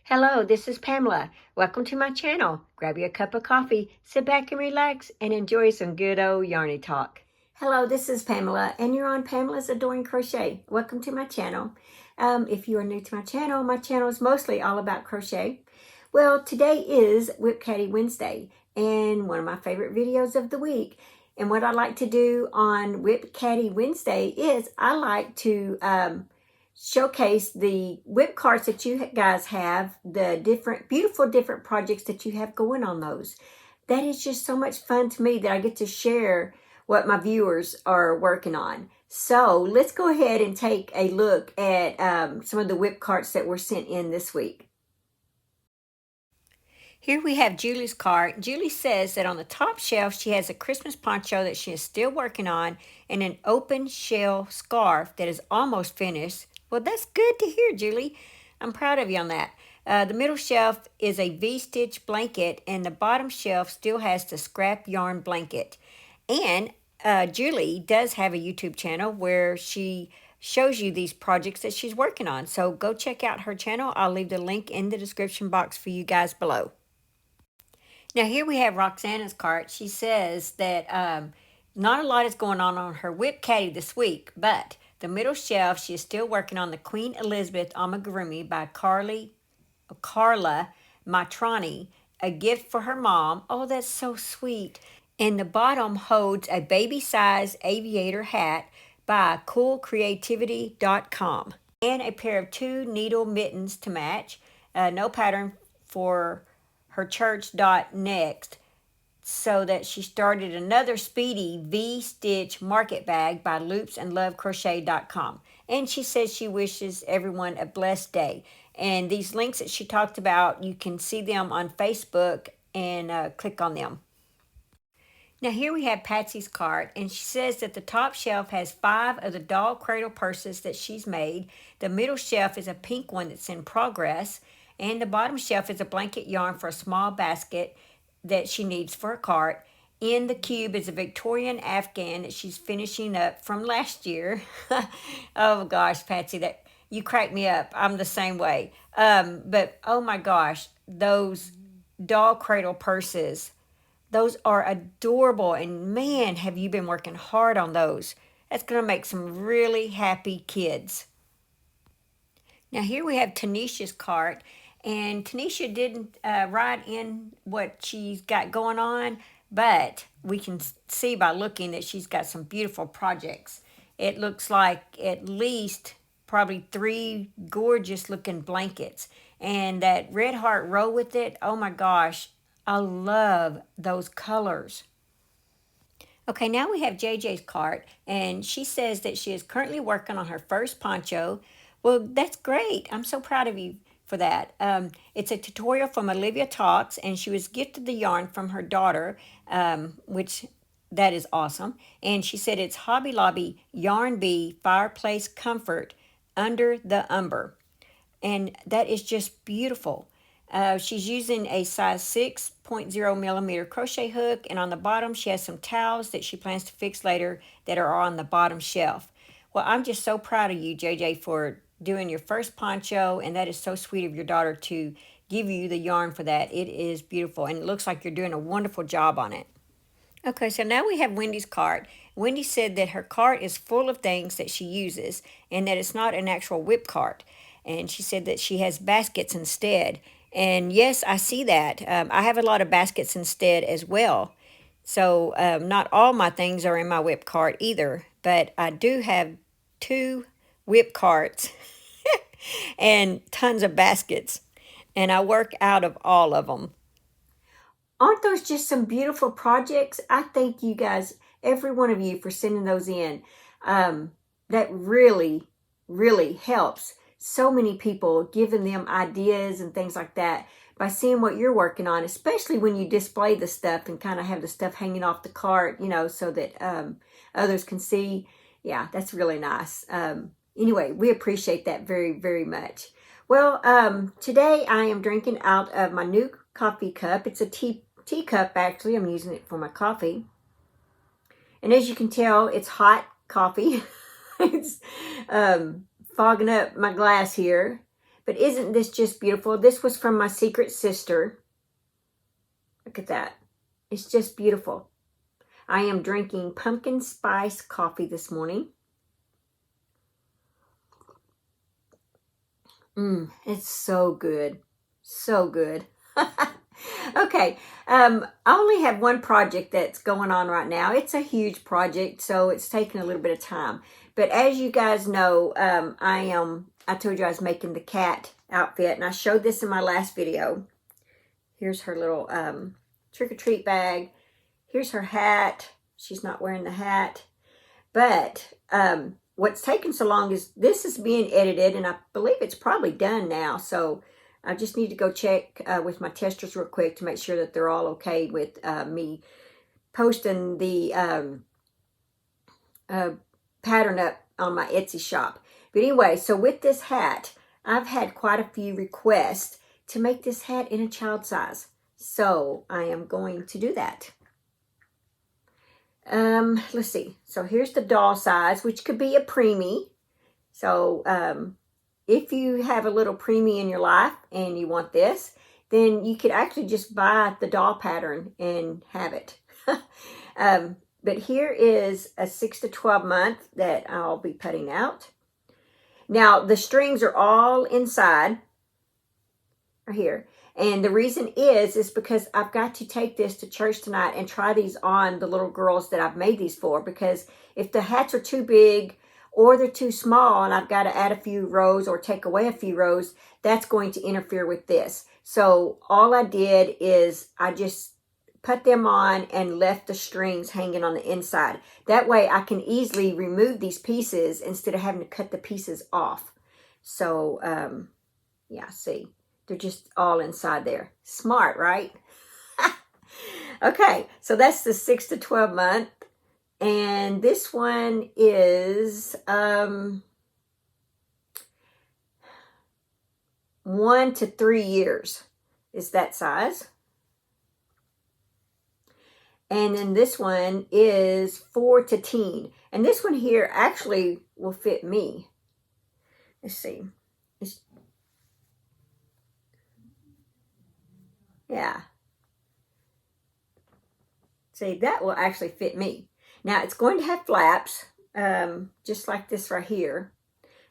Hello, this is Pamela. Welcome to my channel. Grab you a cup of coffee, sit back and relax, and enjoy some good old yarny talk. Hello, this is Pamela, and you're on Pamela's Adoring Crochet. Welcome to my channel. If you are new to my channel is mostly all about crochet. Well, today is WIP Caddy Wednesday, and one of my favorite videos of the week. And what I like to do on WIP Caddy Wednesday is I like to showcase the WIP cards that you guys have, the beautiful different projects that you have going on those. That is just so much fun to me that I get to share what my viewers are working on. So let's go ahead and take a look at some of the WIP cards that were sent in this week. Here we have Julie's card. Julie says that on the top shelf she has a Christmas poncho that she is still working on and an open shell scarf that is almost finished. Well, that's good to hear, Julie. I'm proud of you on that. The middle shelf is a V-stitch blanket, and the bottom shelf still has the scrap yarn blanket. And Julie does have a YouTube channel where she shows you these projects that she's working on. So go check out her channel. I'll leave the link in the description box for you guys below. Now here we have Roxana's cart. She says that not a lot is going on her WIP Caddy this week, but the middle shelf, she is still working on the Queen Elizabeth amigurumi by Carla Matrani, a gift for her mom. Oh, that's so sweet. And the bottom holds a baby-size aviator hat by coolcreativity.com. And a pair of 2 needle mittens to match. No pattern for her church.next, so that she started another speedy V-stitch market bag by loopsandlovecrochet.com. And she says she wishes everyone a blessed day. And these links that she talked about, you can see them on Facebook and click on them. Now here we have Patsy's cart, and she says that the top shelf has 5 of the doll cradle purses that she's made. The middle shelf is a pink one that's in progress, and the bottom shelf is a blanket yarn for a small basket that she needs for a cart. In the cube is a Victorian Afghan that she's finishing up from last year. Oh gosh, Patsy, that you crack me up. I'm the same way. But oh my gosh, those doll cradle purses, those are adorable, and man, have you been working hard on those. That's going to make some really happy kids. Now here we have Tanisha's cart, and Tanisha didn't write in what she's got going on, but we can see by looking that she's got some beautiful projects. It looks like at least probably 3 gorgeous looking blankets, and that red heart row with it, oh my gosh, I love those colors. Okay, now we have JJ's cart, and she says that she is currently working on her first poncho. Well, that's great. I'm so proud of you for that. It's a tutorial from Olivia Talks, and she was gifted the yarn from her daughter, which that is awesome. And she said it's Hobby Lobby Yarn Bee Fireplace Comfort Under the Umber. And that is just beautiful. She's using a size 6.0 millimeter crochet hook, and on the bottom she has some towels that she plans to fix later that are on the bottom shelf. Well, I'm just so proud of you, JJ, for doing your first poncho, and that is so sweet of your daughter to give you the yarn for that. It is beautiful, and it looks like you're doing a wonderful job on it. Okay, so now we have Wendy's cart. Wendy said that her cart is full of things that she uses, and that it's not an actual WIP cart. And she said that she has baskets instead. And yes, I see that. I have a lot of baskets instead as well. So not all my things are in my WIP cart either, but I do have 2 WIP carts and tons of baskets, and I work out of all of them. Aren't those just some beautiful projects? I thank you guys, every one of you, for sending those in. That really, really helps so many people, giving them ideas and things like that by seeing what you're working on, especially when you display the stuff and kind of have the stuff hanging off the cart, you know, so that others can see. Yeah, that's really nice. Anyway, we appreciate that very, very much. Well, today I am drinking out of my new coffee cup. It's a teacup, actually. I'm using it for my coffee. And as you can tell, it's hot coffee. It's fogging up my glass here But isn't this just beautiful? This was from my secret sister. Look at that. It's just beautiful. I am drinking pumpkin spice coffee this morning. It's so good. So good. Okay, I only have one project that's going on right now. It's a huge project, so it's taking a little bit of time. But as you guys know, I told you I was making the cat outfit, and I showed this in my last video. Here's her little trick-or-treat bag. Here's her hat. She's not wearing the hat. But what's taking so long is this is being edited, and I believe it's probably done now. So I just need to go check with my testers real quick to make sure that they're all okay with me posting the pattern up on my Etsy shop. But anyway, so with this hat, I've had quite a few requests to make this hat in a child size. So I am going to do that. Let's see. So here's the doll size, which could be a preemie. So if you have a little preemie in your life and you want this, then you could actually just buy the doll pattern and have it. But here is a 6 to 12 month that I'll be putting out. Now the strings are all inside right here. And the reason is because I've got to take this to church tonight and try these on the little girls that I've made these for. Because if the hats are too big or they're too small and I've got to add a few rows or take away a few rows, that's going to interfere with this. So all I did is I just put them on and left the strings hanging on the inside. That way I can easily remove these pieces instead of having to cut the pieces off. So, yeah, see. They're just all inside there. Smart, right? Okay, so that's the 6 to 12 month. And this one is 1 to 3 years is that size. And then this one is 4 to teen. And this one here actually will fit me. Let's see. Yeah. See, that will actually fit me. Now, it's going to have flaps, just like this right here.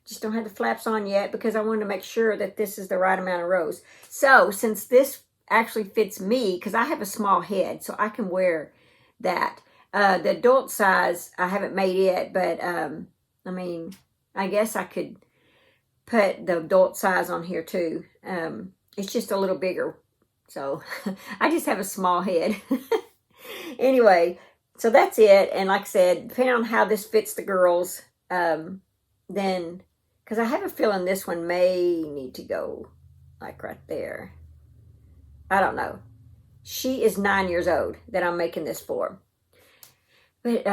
Just don't have the flaps on yet because I wanted to make sure that this is the right amount of rows. So, since this actually fits me, because I have a small head, so I can wear that. The adult size, I haven't made it, but, I mean, I guess I could put the adult size on here too. It's just a little bigger. So I just have a small head. Anyway, so that's it. And like I said, depending on how this fits the girls, then, because I have a feeling this one may need to go like right there. I don't know. She is 9 years old that I'm making this for. But,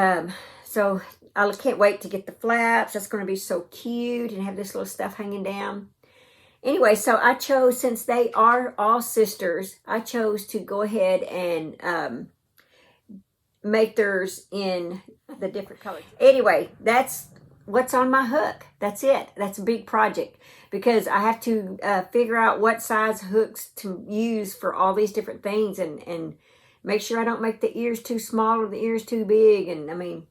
so I can't wait to get the flaps. That's going to be so cute and have this little stuff hanging down. Anyway, so I chose, since they are all sisters, I chose to go ahead and make theirs in the different colors. Anyway, that's what's on my hook. That's it. That's a big project because I have to figure out what size hooks to use for all these different things and make sure I don't make the ears too small or the ears too big. And I mean,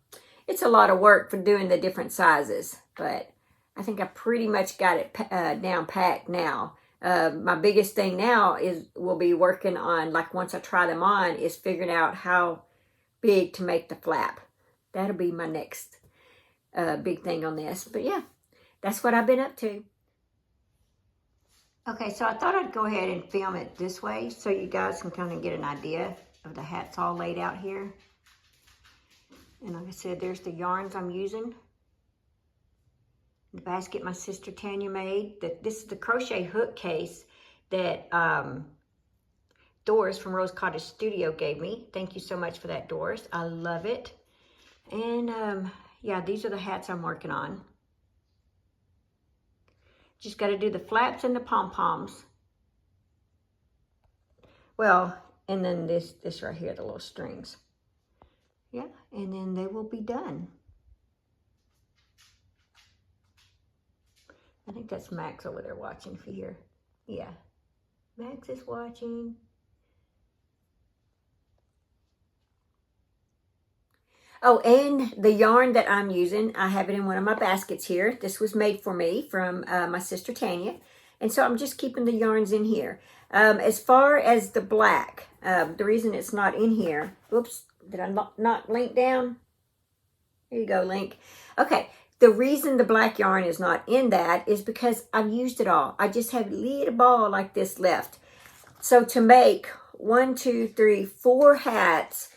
it's a lot of work for doing the different sizes, but I think I pretty much got it down packed now. My biggest thing now will be working on, like once I try them on, is figuring out how big to make the flap. That'll be my next big thing on this. But yeah, that's what I've been up to. Okay, so I thought I'd go ahead and film it this way so you guys can kind of get an idea of the hats all laid out here. And like I said, there's the yarns I'm using. The basket my sister Tanya made. This is the crochet hook case that Doris from Rose Cottage Studio gave me. Thank you so much for that, Doris. I love it. And yeah, these are the hats I'm working on. Just got to do the flaps and the pom-poms. Well, and then this right here, the little strings. Yeah, and then they will be done. I think that's Max over there watching, if you hear. Yeah, Max is watching. Oh, and the yarn that I'm using, I have it in one of my baskets here. This was made for me from my sister Tanya. And so I'm just keeping the yarns in here. As far as the black, the reason it's not in here, oops, did I not link down? Here you go, link. Okay, the reason the black yarn is not in that is because I've used it all. I just have a little ball like this left. So to make 1, 2, 3, 4 hats,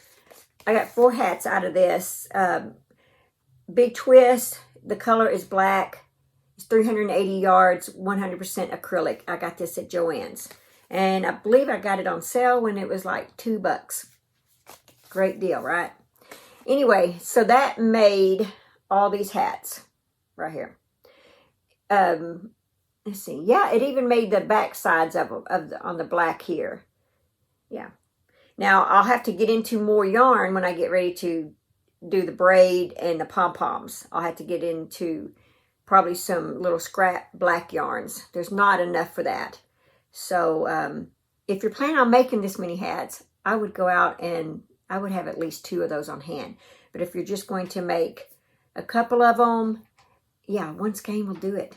I got 4 hats out of this. Big twist, the color is black. It's 380 yards, 100% acrylic. I got this at Joann's. And I believe I got it on sale when it was like $2. Great deal, right? Anyway, so that made all these hats right here. Let's see. Yeah, it even made the back sides of on the black here. Yeah. Now, I'll have to get into more yarn when I get ready to do the braid and the pom-poms. I'll have to get into probably some little scrap black yarns. There's not enough for that. So, if you're planning on making this many hats, I would go out and I would have at least 2 of those on hand. But if you're just going to make a couple of them, yeah, one skein will do it.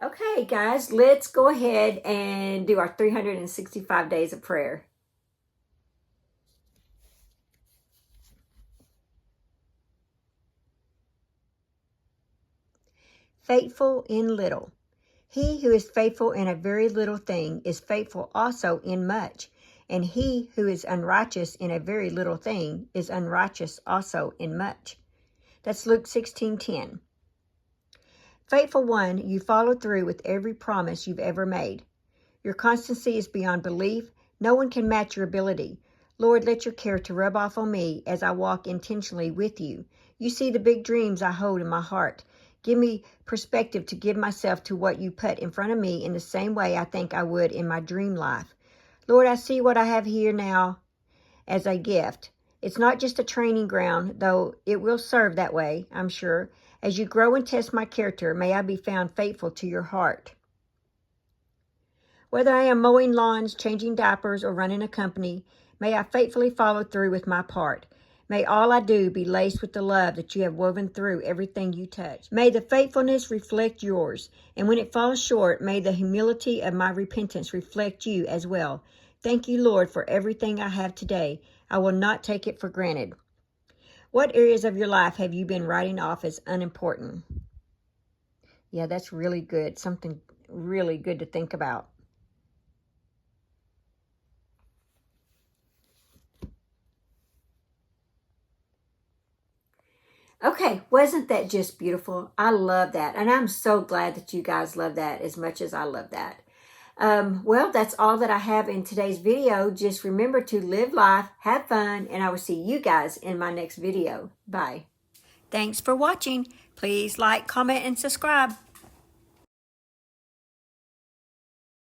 Okay, guys, let's go ahead and do our 365 days of prayer. Faithful in little. He who is faithful in a very little thing is faithful also in much. And he who is unrighteous in a very little thing is unrighteous also in much. That's Luke 16:10. Faithful one, you followed through with every promise you've ever made. Your constancy is beyond belief. No one can match your ability. Lord, let your character rub off on me as I walk intentionally with you. You see the big dreams I hold in my heart. Give me perspective to give myself to what you put in front of me in the same way I think I would in my dream life. Lord, I see what I have here now as a gift. It's not just a training ground, though it will serve that way, I'm sure. As you grow and test my character, may I be found faithful to your heart. Whether I am mowing lawns, changing diapers, or running a company, may I faithfully follow through with my part. May all I do be laced with the love that you have woven through everything you touch. May the faithfulness reflect yours, and when it falls short, may the humility of my repentance reflect you as well. Thank you, Lord, for everything I have today. I will not take it for granted. What areas of your life have you been writing off as unimportant? Yeah, that's really good. Something really good to think about. Okay, wasn't that just beautiful? I love that. And I'm so glad that you guys love that as much as I love that. Well, that's all that I have in today's video. Just remember to live life, have fun, and I will see you guys in my next video. Bye. Thanks for watching. Please like, comment, and subscribe.